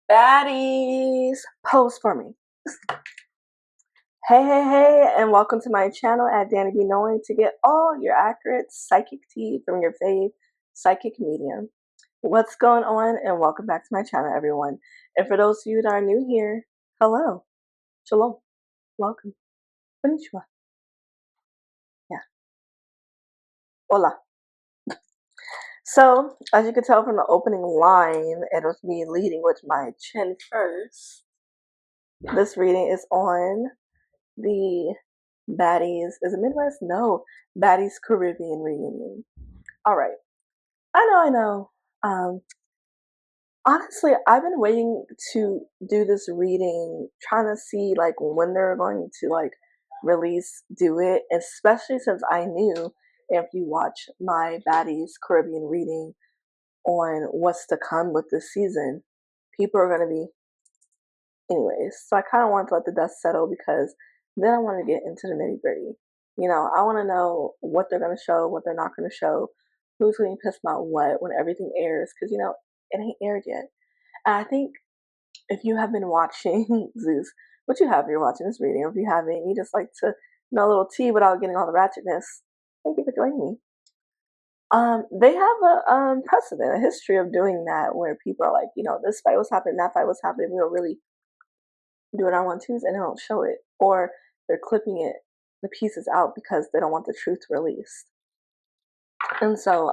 Baddies, pose for me. Hey, and welcome to my channel at Danny B. Knowing to get all your accurate psychic tea from your fave psychic medium. What's going on? And welcome back to my channel, everyone. And for those of you that are new here, hello, shalom, welcome, konnichiwa, yeah, hola. So, as you can tell from the opening line, it was me leading with my chin first. This reading is on the Baddies, is it Midwest? No, Baddies Caribbean Reunion. All right, I know. Honestly, I've been waiting to do this reading, trying to see like when they're going to do it, especially since I knew if you watch my Baddies Caribbean reading on what's to come with this season, people are going to be anyways. So I kind of wanted to let the dust settle because then I want to get into the nitty gritty. You know, I want to know what they're going to show, what they're not going to show, who's going to be pissed about what when everything airs, because you know it ain't aired yet. And I think if you have been watching Zeus, which you have, you're watching this reading. If you haven't, you just like to know a little tea without getting all the ratchetness. Thank you for joining me. They have a precedent, a history of doing that, where people are like, you know, this fight was happening, that fight was happening. We were really do it on one Tuesday and they don't show it, or they're clipping it the pieces out because they don't want the truth released. And so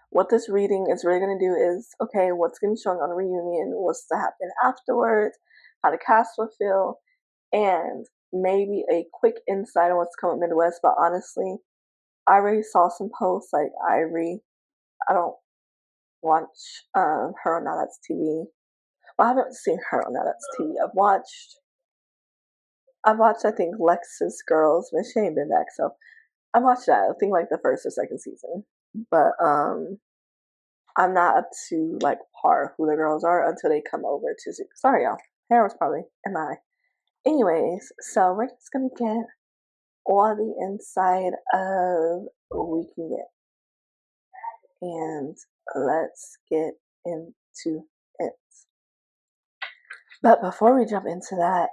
what this reading is really going to do is, okay, what's going to be showing on the reunion, what's to happen afterwards, how the cast will feel, and maybe a quick insight on what's coming Midwest. But honestly, I already saw some posts like I don't watch her on Now That's TV. Well, I haven't seen her on Now That's TV. I've watched, I think, Lex's Girls, but she ain't been back, so I watched that. I think like the first or second season, but I'm not up to like par who the girls are until they come over to. Sorry, y'all. Hair was probably MI. Anyways, so we're just gonna get all the inside of what we can get, and let's get into it. But before we jump into that,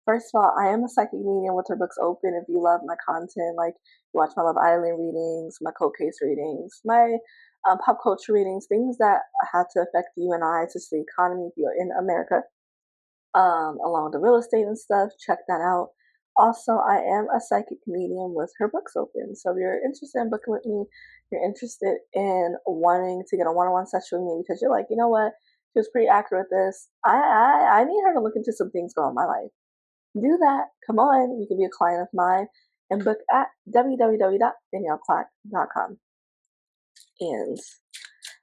first of all, I am a psychic medium with her books open. If you love my content, like you watch my Love Island readings, my cold case readings, my pop culture readings, things that have to affect you and I, to the economy if you're in America, along with the real estate and stuff, check that out. Also, I am a psychic medium with her books open. So if you're interested in booking with me, you're interested in wanting to get a one-on-one session with me because you're like, you know what, she was pretty accurate with this. I need her to look into some things going on in my life. Do that. Come on. You can be a client of mine and book at www.danielleclack.com. And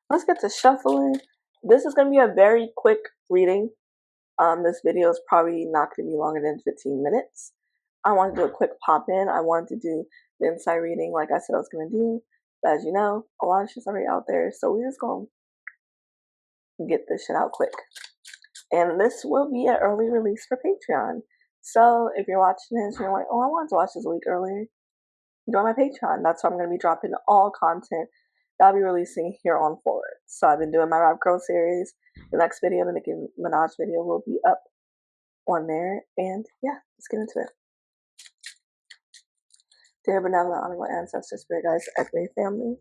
let's get to shuffling. This is going to be a very quick reading. This video is probably not going to be longer than 15 minutes. I want to do a quick pop in. I wanted to do the inside reading like I said I was going to do. But as you know, a lot of shit's already out there. So we're just going to get this shit out quick. And this will be an early release for Patreon. So if you're watching this and you're like, oh, I wanted to watch this a week earlier, join my Patreon. That's where I'm going to be dropping all content that I'll be releasing here on forward. So I've been doing my Rap Girl series. The next video, the Nicki Minaj video, will be up on there. And yeah, let's get into it. Dear benevolent, honorable ancestors, spirit guides, equity family,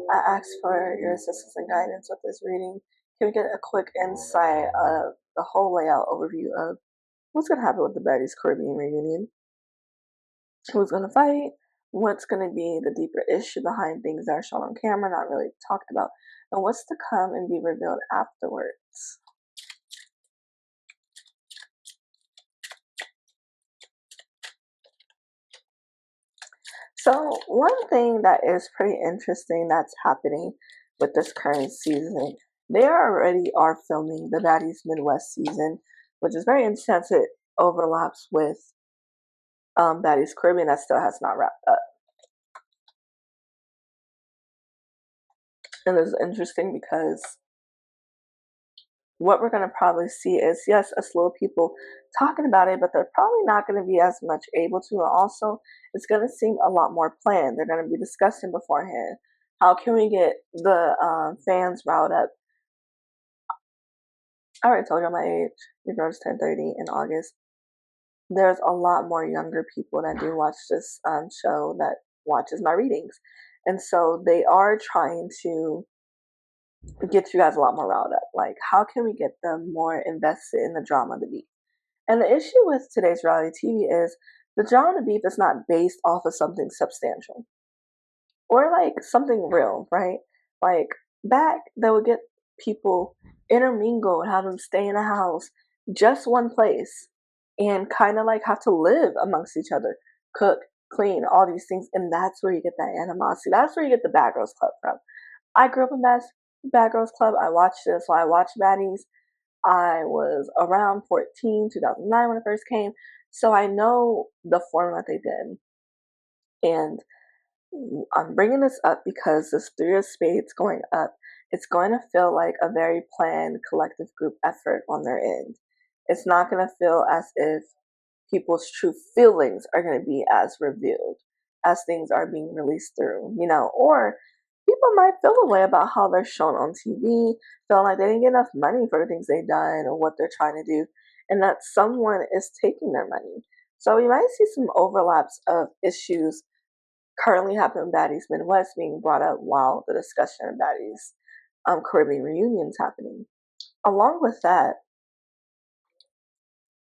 I ask for your assistance and guidance with this reading. Can we get a quick insight of the whole layout overview of what's going to happen with the Baddies Caribbean Reunion? Who's going to fight? What's going to be the deeper issue behind things that are shown on camera, not really talked about? And what's to come and be revealed afterwards? So one thing that is pretty interesting that's happening with this current season, they already are filming the Baddies Midwest season, which is very intense. It overlaps with Baddies Caribbean that still has not wrapped up. And it's interesting because what we're going to probably see is, yes, a slew of people talking about it, but they're probably not going to be as much able to. And also, it's going to seem a lot more planned. They're going to be discussing beforehand. How can we get the fans riled up? I already told you my age. Your girl just turned 30 in August. There's a lot more younger people that do watch this show that watches my readings. And so they are trying to get you guys a lot more riled up. Like, how can we get them more invested in the drama of the beef? And the issue with today's reality TV is the drama of the beef is not based off of something substantial or like something real, right? Like back, they would get people intermingle and have them stay in a house, just one place, and kind of like have to live amongst each other, cook, clean, all these things, and that's where you get that animosity. That's where you get the Bad Girls Club from. I grew up in Bad Girls Club. I watched this, so I watched Baddies. I was around 14, 2009 when it first came, so I know the format they did, and I'm bringing this up because this Three of Spades going up, it's going to feel like a very planned collective group effort on their end. It's not going to feel as if people's true feelings are going to be as revealed as things are being released through, or people might feel a way about how they're shown on TV, feeling like they didn't get enough money for the things they've done or what they're trying to do, and that someone is taking their money. So we might see some overlaps of issues currently happening in Baddies Midwest being brought up while the discussion of Baddies Caribbean Reunion is happening. Along with that,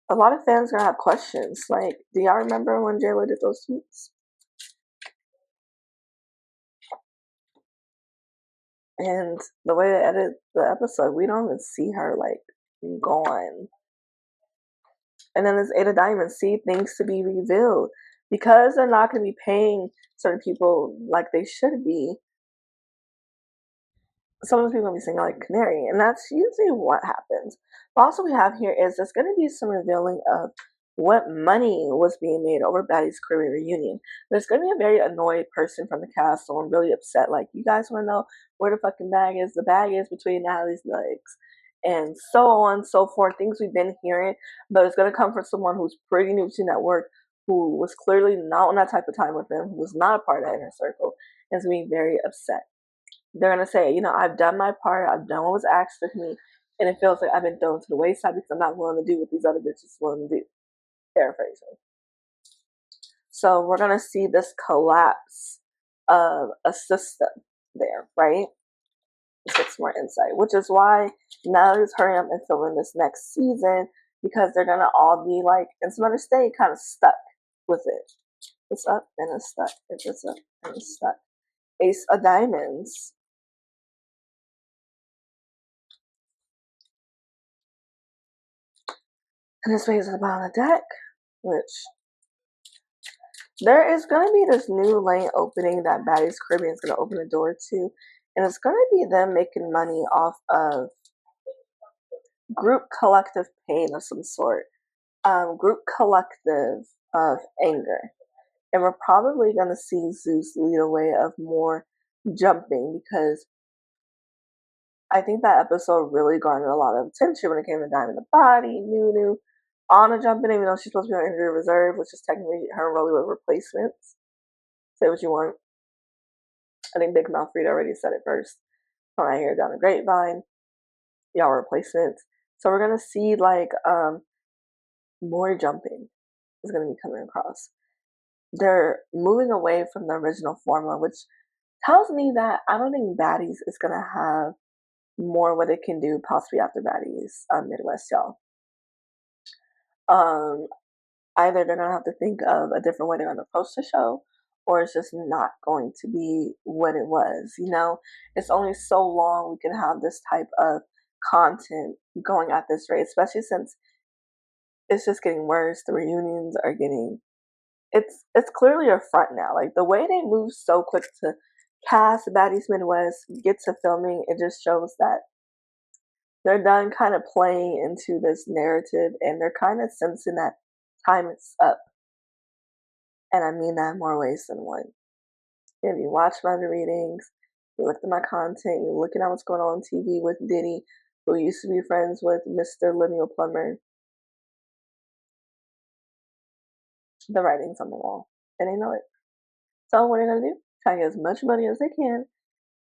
a lot of fans are gonna have questions. Like, do y'all remember when J-Lo did those tweets? And the way they edit the episode, we don't even see her like gone. And then this Eight of Diamonds, see things to be revealed because they're not going to be paying certain people like they should be. Some of those people will be singing like Canary, and that's usually what happens. But also, we have here is there's going to be some revealing of what money was being made over Baddies Caribbean Reunion. There's going to be a very annoyed person from the cast, someone really upset, like, you guys want to know where the fucking bag is? The bag is between Natalie's legs. And so on and so forth, things we've been hearing, but it's going to come from someone who's pretty new to network, who was clearly not on that type of time with them, who was not a part of that inner circle, and is being very upset. They're going to say, I've done my part, I've done what was asked of me, and it feels like I've been thrown to the wayside because I'm not willing to do what these other bitches willing to do. Paraphrasing. So we're going to see this collapse of a system there, right? Let's get some more insight, which is why now they're hurrying up and filming this next season because they're going to all be like in some other state kind of stuck with it. It's up and it's stuck. It's up and it's stuck. Ace of Diamonds. And this way is at the bottom of the deck, which there is going to be this new lane opening that Baddies Caribbean is going to open the door to, and it's going to be them making money off of group collective pain of some sort, group collective of anger. And we're probably going to see Zeus lead a way of more jumping because I think that episode really garnered a lot of attention when it came to Diamond the Body, Nunu, Anna jumping, even though she's supposed to be on injury reserve, which is technically her rolling with replacements. Say what you want. I think Big Mouth Frida already said it first. When I hear down the grapevine, y'all replacements. So we're gonna see like more jumping is gonna be coming across. They're moving away from the original formula, which tells me that I don't think Baddies is gonna have more what it can do possibly after Baddies Midwest, y'all. Either they're gonna have to think of a different way they're gonna approach the show, or it's just not going to be what it was. It's only so long we can have this type of content going at this rate, especially since it's just getting worse. The reunions are getting it's clearly a front now. Like the way they move so quick to cast Baddies Midwest, get to filming, it just shows that they're done kind of playing into this narrative and they're kind of sensing that time is up. And I mean that in more ways than one. If you watch my readings, you look at my content, you're looking at what's going on TV with Diddy, who used to be friends with Mr. Lemuel Plummer, the writing's on the wall. And they know it. So what are they going to do? Try to get as much money as they can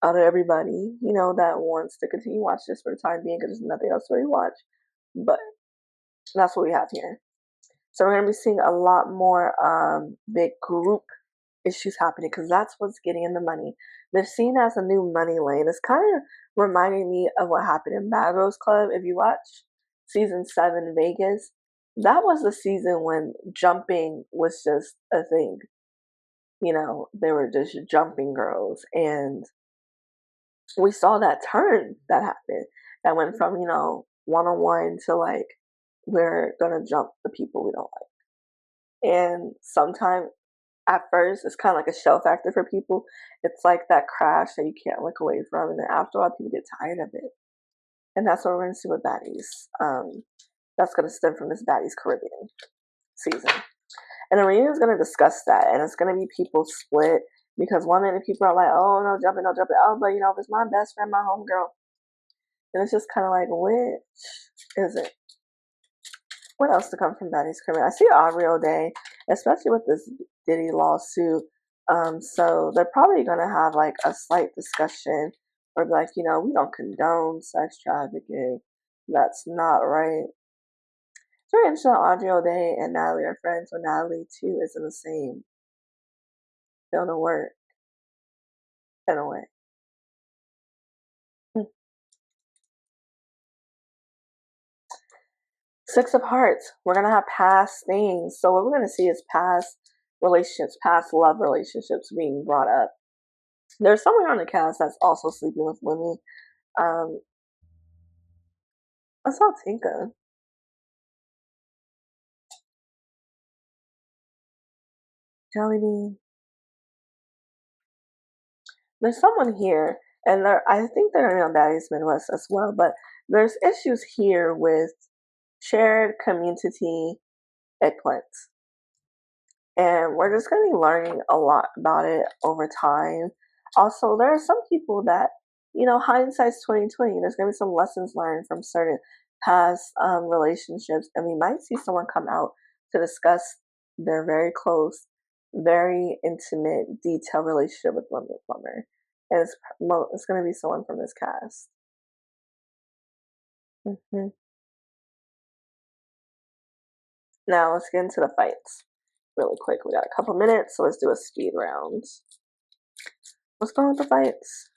out of everybody, that wants to continue watch this for the time being because there's nothing else to really watch. But that's what we have here. So we're going to be seeing a lot more big group issues happening because that's what's getting in the money. They're seen as a new money lane. It's kind of reminding me of what happened in Bad Rose Club. If you watch season 7 Vegas, that was the season when jumping was just a thing. They were just jumping girls. And we saw that turn that happened. That went from, one-on-one to like, we're going to jump the people we don't like. And sometimes at first it's kind of like a shell factor for people. It's like that crash that you can't look away from, and then after a while people get tired of it. And that's what we're going to see with Baddies. That's going to stem from this Baddies Caribbean season. And the reunion is going to discuss that, and it's going to be people split because one minute people are like, oh, no jumping, no jumping. Oh, but if it's my best friend, my homegirl. And it's just kind of like, which is it? What else to come from Baddies Caribbean? I see Aubrey O'Day, especially with this Diddy lawsuit. So they're probably going to have like a slight discussion or be like, we don't condone sex trafficking. That's not right. It's very interesting that Audrey O'Day and Natalie are friends, but Natalie too is in the same field of work in a way. 6 of Hearts. We're going to have past things. So what we're going to see is past relationships, past love relationships being brought up. There's someone on the cast that's also sleeping with women. I saw Tinka. Jelly Bean. There's someone here, and I think they're going to be on Baddies Midwest as well, but there's issues here with shared community eggplants. And we're just going to be learning a lot about it over time. Also, there are some people that, hindsight's 2020. There's going to be some lessons learned from certain past relationships, and we might see someone come out to discuss their very close, very intimate, detailed relationship with Lummy Plummer. And it's going to be someone from this cast. Now, let's get into the fights really quick. We got a couple minutes, so let's do a speed round. What's going with the fights?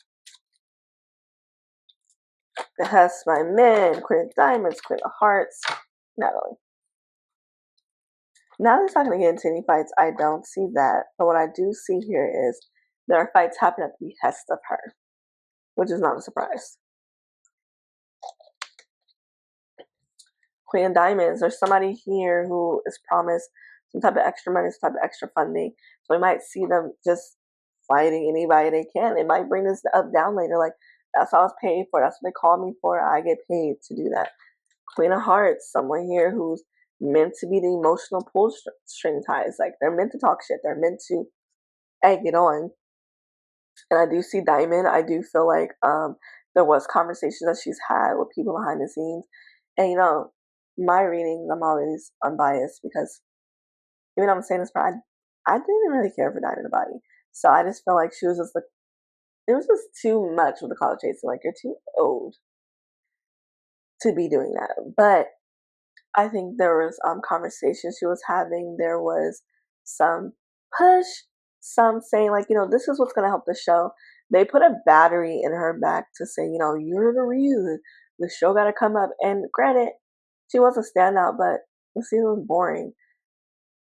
It has my men, Queen of Diamonds, Queen of Hearts, Natalie. Natalie's not going to get into any fights. I don't see that. But what I do see here is there are fights happening at the behest of her, which is not a surprise. Queen of Diamonds, there's somebody here who is promised some type of extra money, some type of extra funding. So we might see them just fighting anybody they can. It might bring this up down later, like, that's all I was paid for. That's what they call me for. I get paid to do that. Queen of Hearts, someone here who's meant to be the emotional pull string ties. Like, they're meant to talk shit. They're meant to egg it on. And I do see Diamond. I do feel like there was conversations that she's had with people behind the scenes. And, my readings, I'm always unbiased because even though I'm saying this, I didn't really care for Diamond Body. So I just felt like she was just like, it was just too much with the college chasing. Like, you're too old to be doing that. But I think there was conversations she was having. There was some push, some saying like, this is what's going to help the show. They put a battery in her back to say, you're the reason the show got to come up. And granted, she was a standout, but the season was boring.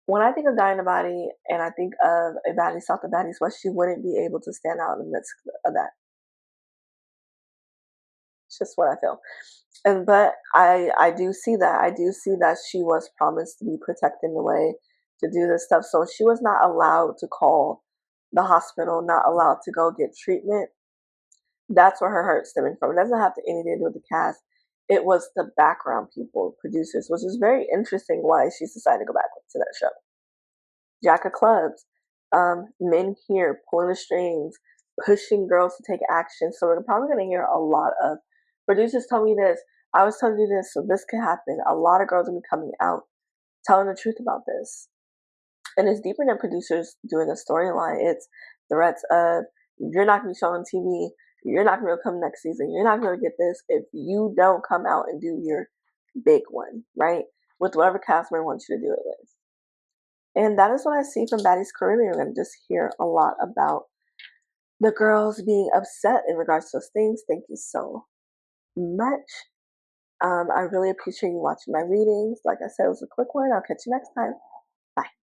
When I think of Dynabody and I think of a Baddie South of Baddies West, she wouldn't be able to stand out in the midst of that. It's just what I feel. But I do see that. I do see that she was promised to be protected in the way to do this stuff. So she was not allowed to call the hospital, not allowed to go get treatment. That's where her hurt stemming from. It doesn't have anything to do with the cast. It was the background people, producers, which is very interesting why she's decided to go back to that show. Jack of Clubs, men here pulling the strings, pushing girls to take action. So we're probably going to hear a lot of producers tell me this. I was telling you this, so this can happen. A lot of girls will be coming out, telling the truth about this. And it's deeper than producers doing a storyline. It's threats of you're not gonna be shown on TV. You're not gonna come next season. You're not gonna get this if you don't come out and do your big one, right? With whatever cast member wants you to do it with. And that is what I see from Baddies Caribbean. We're gonna just hear a lot about the girls being upset in regards to those things. Thank you so much. I really appreciate you watching my readings. Like I said, it was a quick one. I'll catch you next time.